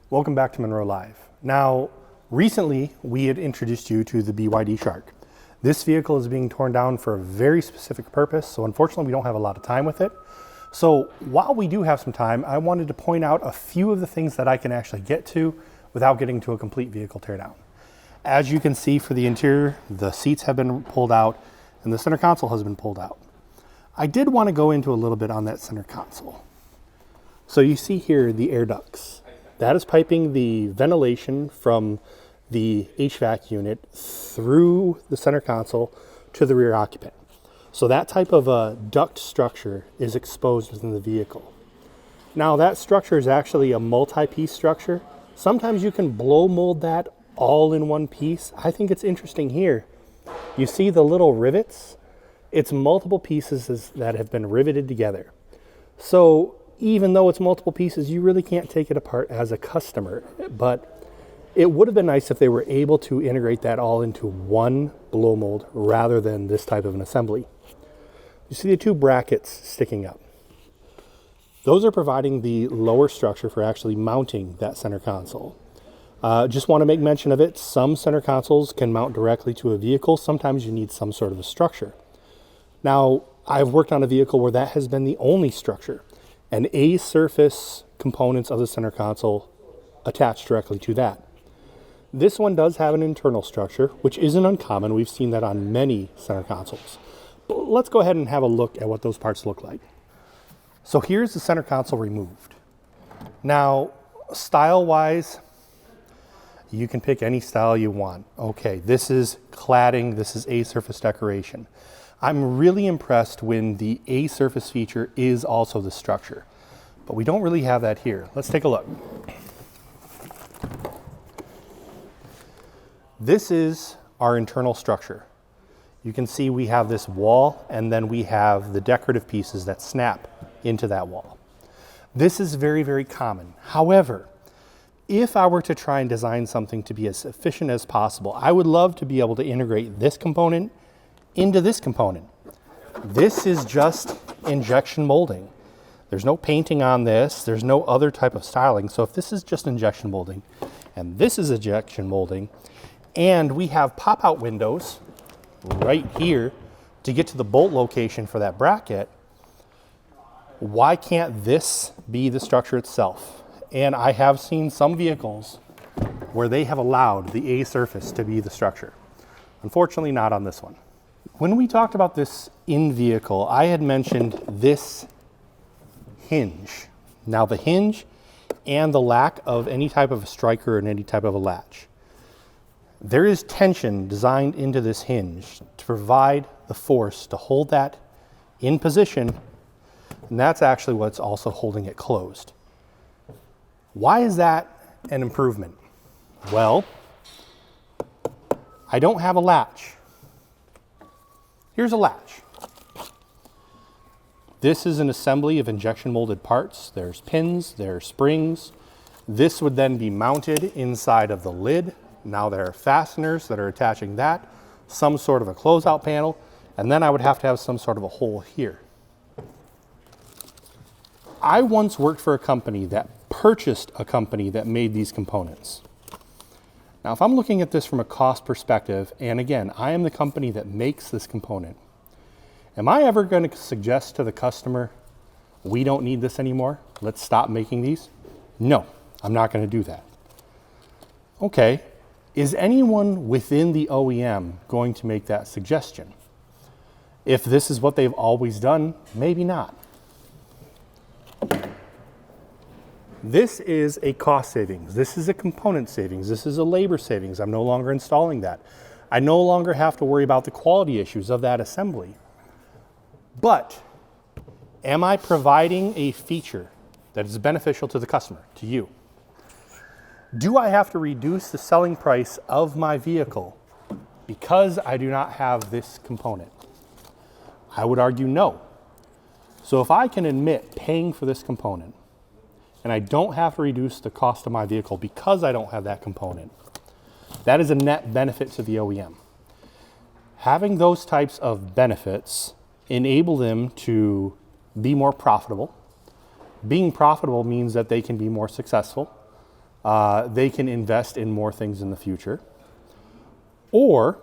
Welcome back to Munro Live. Now, recently we had introduced you to the BYD Shark. This vehicle is being torn down for a very specific purpose, so unfortunately we don't have a lot of time with it. So while we do have some time, I wanted to point out a few of the things that I can actually get to without getting to a complete vehicle teardown. As you can see for the interior, the seats have been pulled out and the center console has been pulled out. I did want to go into a little bit on that center console. So you see here the air ducts. That is piping the ventilation from the HVAC unit through the center console to the rear occupant. So that type of a duct structure is exposed within the vehicle. Now that structure is actually a multi-piece structure. Sometimes you can blow mold that all in one piece. I think it's interesting here. You see the little rivets? It's multiple pieces that have been riveted together. So even though it's multiple pieces, you really can't take it apart as a customer. But it would have been nice if they were able to integrate that all into one blow mold rather than this type of an assembly. You see the two brackets sticking up. Those are providing the lower structure for actually mounting that center console. Just want to make mention of it. Some center consoles can mount directly to a vehicle. Sometimes you need some sort of a structure. Now, I've worked on a vehicle where that has been the only structure, and A-surface components of the center console attached directly to that. This one does have an internal structure, which isn't uncommon. We've seen that on many center consoles. But let's go ahead and have a look at what those parts look like. So here's the center console removed. Now, style-wise, you can pick any style you want. Okay, this is cladding, this is A-surface decoration. I'm really impressed when the A-surface feature is also the structure, but we don't really have that here. Let's take a look. This is our internal structure. You can see we have this wall and then we have the decorative pieces that snap into that wall. This is very, very common. However, if I were to try and design something to be as efficient as possible, I would love to be able to integrate this component into this component. This is just injection molding. There's no painting on this. There's no other type of styling. So if this is just injection molding and this is injection molding, and we have pop-out windows right here to get to the bolt location for that bracket, why can't this be the structure itself? And I have seen some vehicles where they have allowed the A-surface to be the structure. Unfortunately, not on this one. When we talked about this in vehicle, I had mentioned this hinge. Now the hinge and the lack of any type of a striker and any type of a latch. There is tension designed into this hinge to provide the force to hold that in position, and that's actually what's also holding it closed. Why is that an improvement? Well, I don't have a latch. Here's a latch. This is an assembly of injection molded parts. There's pins, there's springs. This would then be mounted inside of the lid. Now there are fasteners that are attaching that, some sort of a closeout panel, and then I would have to have some sort of a hole here. I once worked for a company that purchased a company that made these components. Now, if I'm looking at this from a cost perspective, and again, I am the company that makes this component, am I ever going to suggest to the customer, we don't need this anymore, let's stop making these? No, I'm not going to do that. Okay, is anyone within the OEM going to make that suggestion? If this is what they've always done, maybe not. This is a cost savings. This is a component savings. This is a labor savings. I'm no longer installing that. I no longer have to worry about the quality issues of that assembly. But am I providing a feature that is beneficial to the customer, to you? Do I have to reduce the selling price of my vehicle because I do not have this component? I would argue no. So if I can admit paying for this component, and I don't have to reduce the cost of my vehicle because I don't have that component, that is a net benefit to the OEM. Having those types of benefits enable them to be more profitable. Being profitable means that they can be more successful. they can invest in more things in the future. Or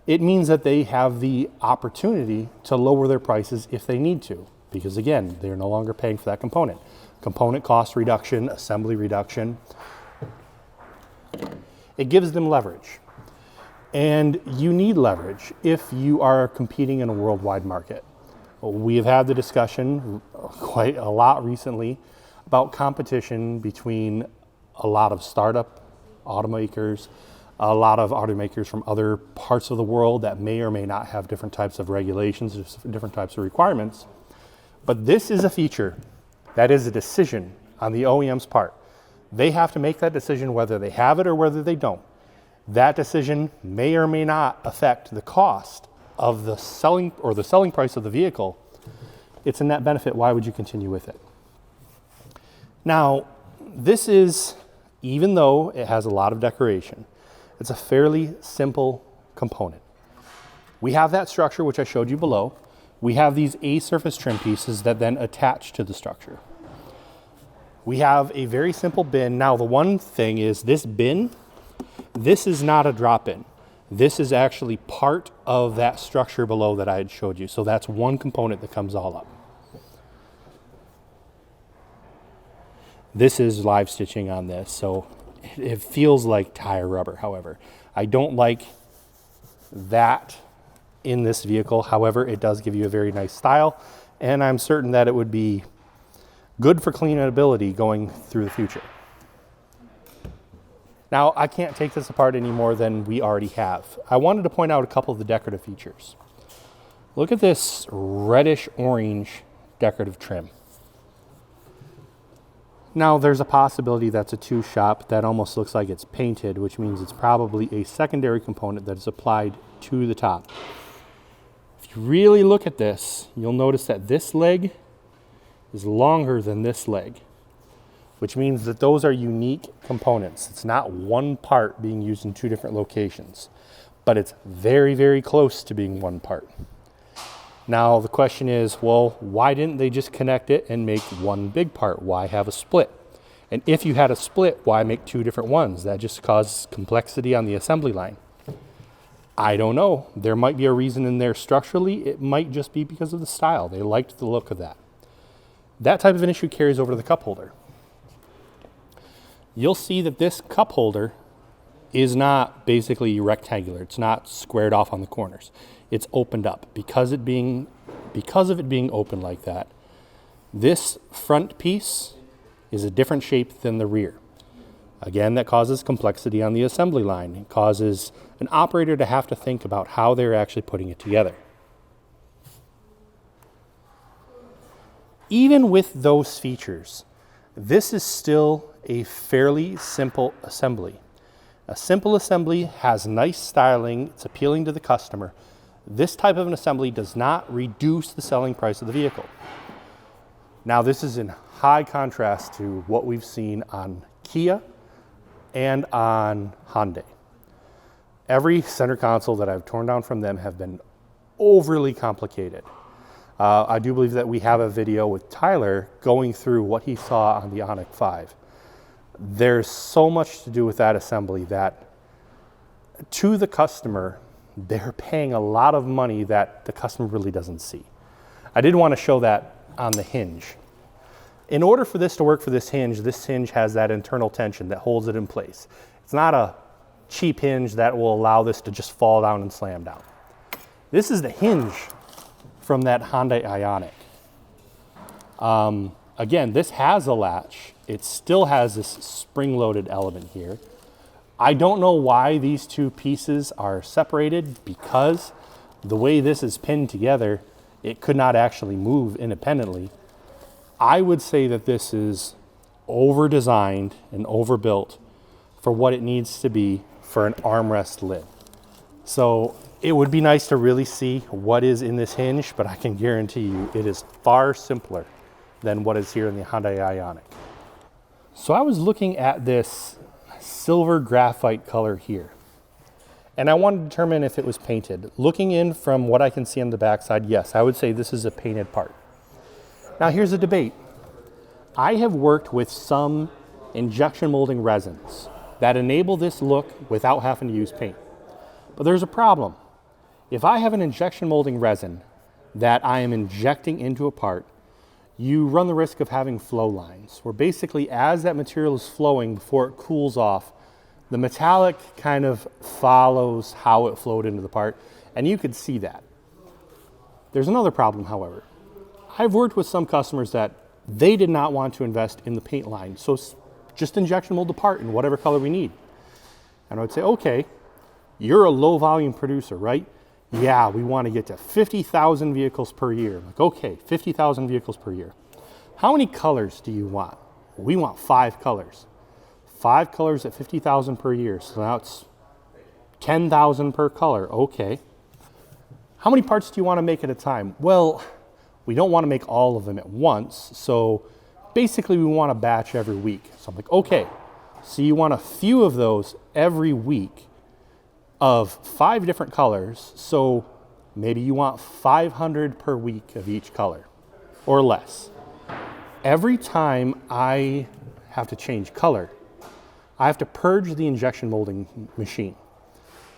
it means that they have the opportunity to lower their prices if they need to, because again, they're no longer paying for that component. Component cost reduction, assembly reduction. It gives them leverage. And you need leverage if you are competing in a worldwide market. We have had the discussion quite a lot recently about competition between a lot of startup automakers, a lot of automakers from other parts of the world that may or may not have different types of regulations, different types of requirements. But this is a feature that is a decision on the OEM's part. They have to make that decision whether they have it or whether they don't. That decision may or may not affect the cost of the selling price of the vehicle. It's a net benefit. Why would you continue with it? Now, this is, even though it has a lot of decoration, it's a fairly simple component. We have that structure, which I showed you below. We have these A-surface trim pieces that then attach to the structure. We have a very simple bin. Now, the one thing is this bin, this is not a drop-in. This is actually part of that structure below that I had showed you. So that's one component that comes all up. This is live stitching on this, so it feels like tire rubber. However, I don't like that in this vehicle. However, it does give you a very nice style, and I'm certain that it would be good for cleanability going through the future. Now, I can't take this apart any more than we already have. I wanted to point out a couple of the decorative features. Look at this reddish orange decorative trim. Now, there's a possibility that's a two-shop that almost looks like it's painted, which means it's probably a secondary component that is applied to the top. If you really look at this, you'll notice that this leg is longer than this leg, which means that those are unique components. It's not one part being used in two different locations, but it's very, very close to being one part. Now, the question is, well, why didn't they just connect it and make one big part? Why have a split? And if you had a split, why make two different ones? That just causes complexity on the assembly line. I don't know. There might be a reason in there structurally. It might just be because of the style. They liked the look of that. That type of an issue carries over to the cup holder. You'll see that this cup holder is not basically rectangular. It's not squared off on the corners. It's opened up. Because of it being open like that, this front piece is a different shape than the rear. Again, that causes complexity on the assembly line. It causes an operator to have to think about how they're actually putting it together. Even with those features, this is still a fairly simple assembly. A simple assembly has nice styling. It's appealing to the customer. This type of an assembly does not reduce the selling price of the vehicle. Now, this is in high contrast to what we've seen on Kia and on Hyundai. Every center console that I've torn down from them have been overly complicated. I do believe that we have a video with Tyler going through what he saw on the Ioniq 5. There's so much to do with that assembly that to the customer, they're paying a lot of money that the customer really doesn't see. I did want to show that on the hinge. In order for this to work for this hinge has that internal tension that holds it in place. It's not a cheap hinge that will allow this to just fall down and slam down. This is the hinge from that Hyundai Ioniq. Again, this has a latch. It still has this spring-loaded element here. I don't know why these two pieces are separated, because the way this is pinned together, it could not actually move independently. I would say that this is over-designed and overbuilt for what it needs to be for an armrest lid. So it would be nice to really see what is in this hinge, but I can guarantee you it is far simpler than what is here in the Hyundai Ioniq. So I was looking at this silver graphite color here, and I wanted to determine if it was painted. Looking in from what I can see on the backside, yes, I would say this is a painted part. Now here's a debate. I have worked with some injection molding resins that enable this look without having to use paint. But there's a problem. If I have an injection molding resin that I am injecting into a part, you run the risk of having flow lines, where basically as that material is flowing before it cools off, the metallic kind of follows how it flowed into the part, and you could see that. There's another problem, however. I've worked with some customers that they did not want to invest in the paint line, so just injection mold the part in whatever color we need. And I would say, okay, you're a low volume producer, right? Yeah, we want to get to 50,000 vehicles per year. Like, okay, 50,000 vehicles per year. How many colors do you want? We want 5 colors. 5 colors at 50,000 per year. So now it's 10,000 per color. Okay. How many parts do you want to make at a time? Well, we don't want to make all of them at once. So basically we want a batch every week. So I'm like, okay, so you want a few of those every week of 5 different colors. So maybe you want 500 per week of each color or less. Every time I have to change color, I have to purge the injection molding machine.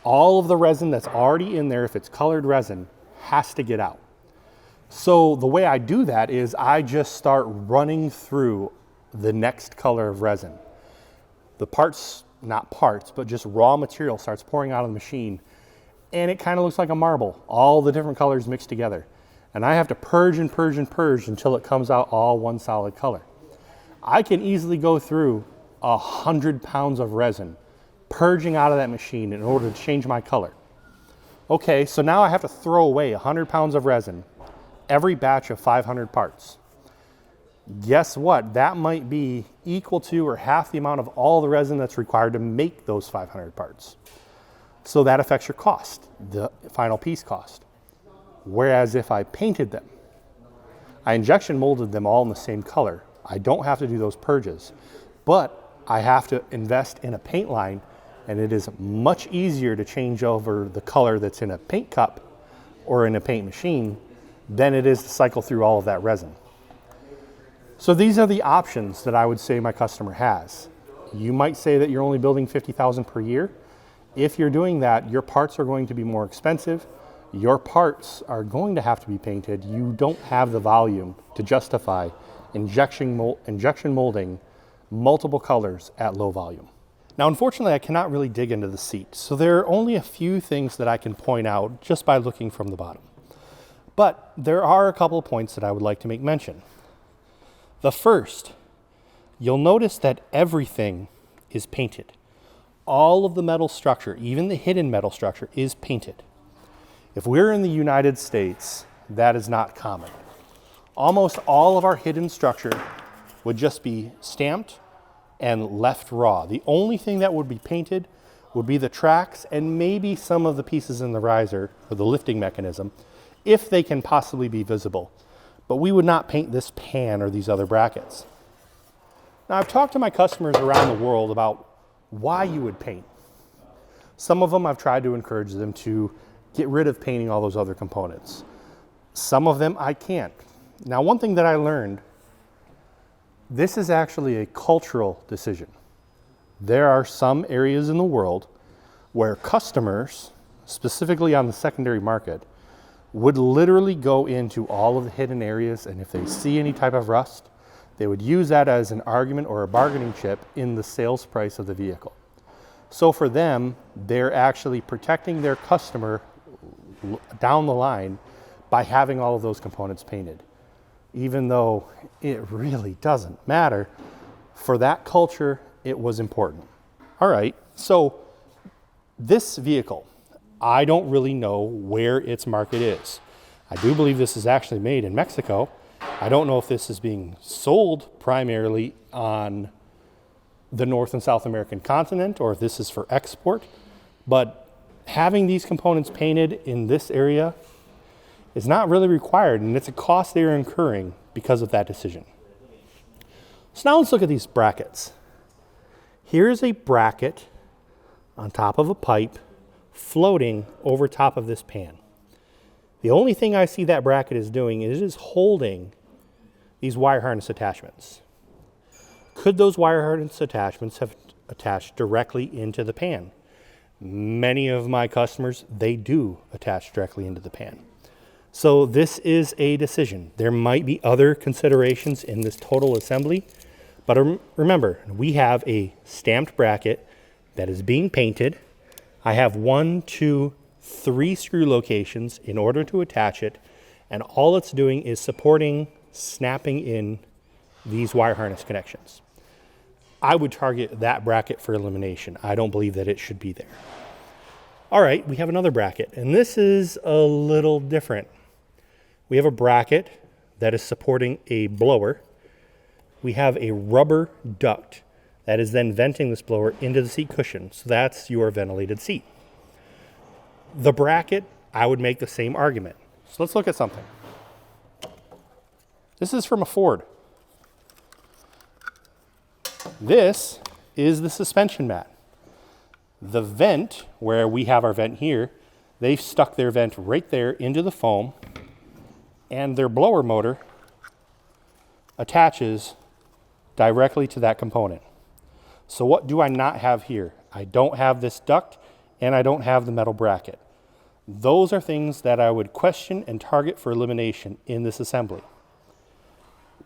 All of the resin that's already in there, if it's colored resin, has to get out. So the way I do that is I just start running through the next color of resin. The parts, not parts, but just raw material starts pouring out of the machine, and it kind of looks like a marble, all the different colors mixed together. And I have to purge and purge and purge until it comes out all one solid color. I can easily go through 100 pounds of resin purging out of that machine in order to change my color. Okay, so now I have to throw away 100 pounds of resin every batch of 500 parts. Guess what? That might be equal to or half the amount of all the resin that's required to make those 500 parts. So that affects your cost, the final piece cost. Whereas if I painted them, I injection molded them all in the same color, I don't have to do those purges, but I have to invest in a paint line, and it is much easier to change over the color that's in a paint cup or in a paint machine than it is to cycle through all of that resin. So these are the options that I would say my customer has. You might say that you're only building 50,000 per year. If you're doing that, your parts are going to be more expensive. Your parts are going to have to be painted. You don't have the volume to justify injection molding multiple colors at low volume. Now, unfortunately, I cannot really dig into the seat, so there are only a few things that I can point out just by looking from the bottom. But there are a couple of points that I would like to make mention. The first, you'll notice that everything is painted. All of the metal structure, even the hidden metal structure, is painted. If we're in the United States, that is not common. Almost all of our hidden structure would just be stamped and left raw. The only thing that would be painted would be the tracks and maybe some of the pieces in the riser or the lifting mechanism, if they can possibly be visible. But we would not paint this pan or these other brackets. Now, I've talked to my customers around the world about why you would paint. Some of them I've tried to encourage them to get rid of painting all those other components. Some of them I can't. Now, one thing that I learned, this is actually a cultural decision. There are some areas in the world where customers, specifically on the secondary market, would literally go into all of the hidden areas, and if they see any type of rust, they would use that as an argument or a bargaining chip in the sales price of the vehicle. So for them, they're actually protecting their customer down the line by having all of those components painted. Even though it really doesn't matter, for that culture, it was important. All right, so this vehicle, I don't really know where its market is. I do believe this is actually made in Mexico. I don't know if this is being sold primarily on the North and South American continent or if this is for export, but having these components painted in this area is not really required, and it's a cost they're incurring because of that decision. So now let's look at these brackets. Here's a bracket on top of a pipe floating over top of this pan. The only thing I see that bracket is doing is it is holding these wire harness attachments. Could those wire harness attachments have attached directly into the pan? Many of my customers, they do attach directly into the pan. So this is a decision. There might be other considerations in this total assembly, but remember, we have a stamped bracket that is being painted. I have 1, 2, 3 screw locations in order to attach it, and all it's doing is supporting snapping in these wire harness connections. I would target that bracket for elimination. I don't believe that it should be there. All right, we have another bracket, and this is a little different. We have a bracket that is supporting a blower. We have a rubber duct that is then venting this blower into the seat cushion. So that's your ventilated seat. The bracket, I would make the same argument. So let's look at something. This is from a Ford. This is the suspension mat. The vent, where we have our vent here, they've stuck their vent right there into the foam, and their blower motor attaches directly to that component. So what do I not have here? I don't have this duct, and I don't have the metal bracket. Those are things that I would question and target for elimination in this assembly.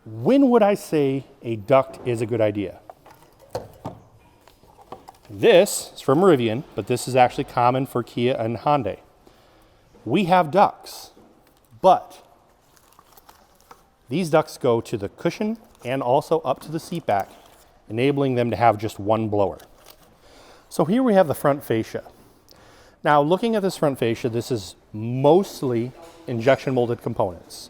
When would I say a duct is a good idea? This is from Rivian, but this is actually common for Kia and Hyundai. We have ducts, but these ducts go to the cushion and also up to the seat back, enabling them to have just one blower. So here we have the front fascia. Now, looking at this front fascia, this is mostly injection molded components.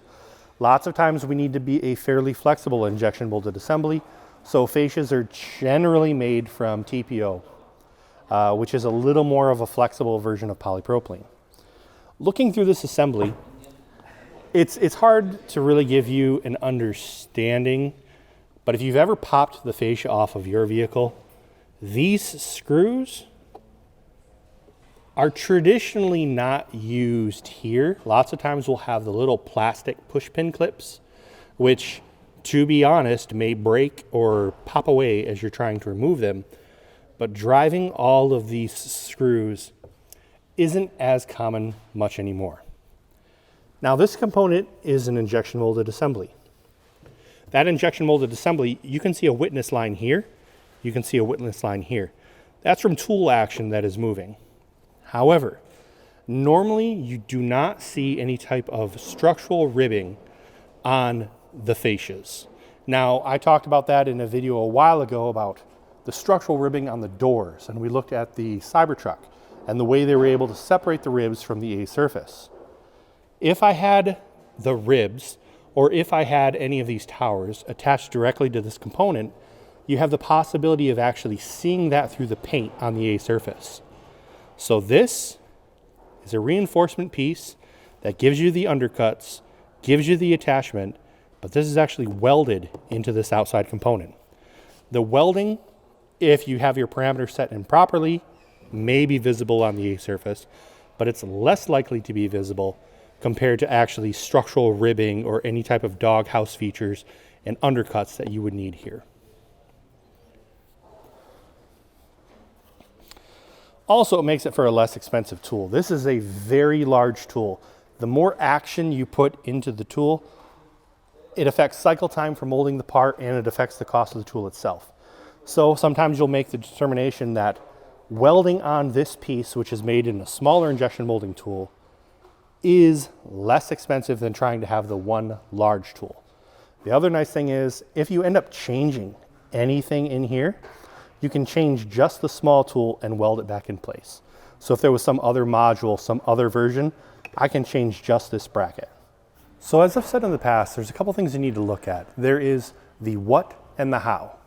Lots of times we need to be a fairly flexible injection molded assembly, so fascias are generally made from TPO, which is a little more of a flexible version of polypropylene. Looking through this assembly, it's hard to really give you an understanding, but if you've ever popped the fascia off of your vehicle, these screws are traditionally not used here. Lots of times we'll have the little plastic push pin clips, which, to be honest, may break or pop away as you're trying to remove them. But driving all of these screws isn't as common much anymore. Now, this component is an injection molded assembly. That injection molded assembly, you can see a witness line here. You can see a witness line here. That's from tool action that is moving. However, normally you do not see any type of structural ribbing on the fascias. Now, I talked about that in a video a while ago about the structural ribbing on the doors, and we looked at the Cybertruck and the way they were able to separate the ribs from the A surface. If I had the ribs, or if I had any of these towers attached directly to this component, you have the possibility of actually seeing that through the paint on the A surface. So this is a reinforcement piece that gives you the undercuts, gives you the attachment, but this is actually welded into this outside component. The welding, if you have your parameters set in properly, may be visible on the A surface, but it's less likely to be visible compared to actually structural ribbing or any type of doghouse features and undercuts that you would need here. Also, it makes it for a less expensive tool. This is a very large tool. The more action you put into the tool, it affects cycle time for molding the part, and it affects the cost of the tool itself. So sometimes you'll make the determination that welding on this piece, which is made in a smaller injection molding tool, is less expensive than trying to have the one large tool. The other nice thing is, if you end up changing anything in here, you can change just the small tool and weld it back in place. So if there was some other module, some other version, I can change just this bracket. So as I've said in the past, there's a couple things you need to look at. There is the what and the how.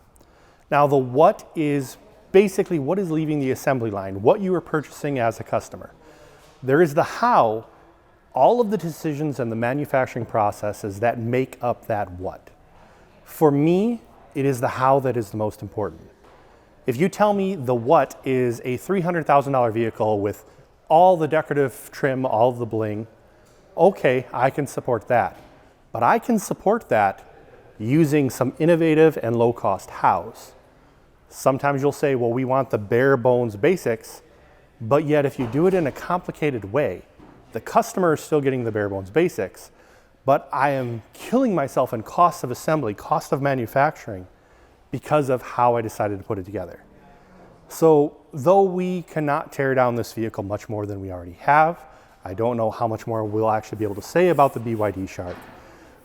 Now, the what is basically what is leaving the assembly line, what you are purchasing as a customer. There is the how, all of the decisions and the manufacturing processes that make up that what. For me, it is the how that is the most important. If you tell me the what is a $300,000 vehicle with all the decorative trim, all of the bling, okay, I can support that. But I can support that using some innovative and low-cost hows. Sometimes you'll say, well, we want the bare bones basics, but yet if you do it in a complicated way, the customer is still getting the bare bones basics, but I am killing myself in cost of assembly, cost of manufacturing, because of how I decided to put it together. So though we cannot tear down this vehicle much more than we already have, I don't know how much more we'll actually be able to say about the BYD Shark.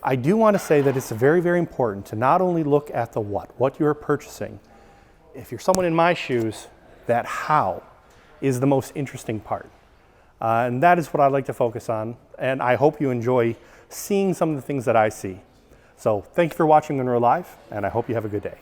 I do want to say that it's very, very important to not only look at the what you're purchasing. If you're someone in my shoes, that how is the most interesting part. And that is what I like to focus on. And I hope you enjoy seeing some of the things that I see. So thank you for watching Munro Live, and I hope you have a good day.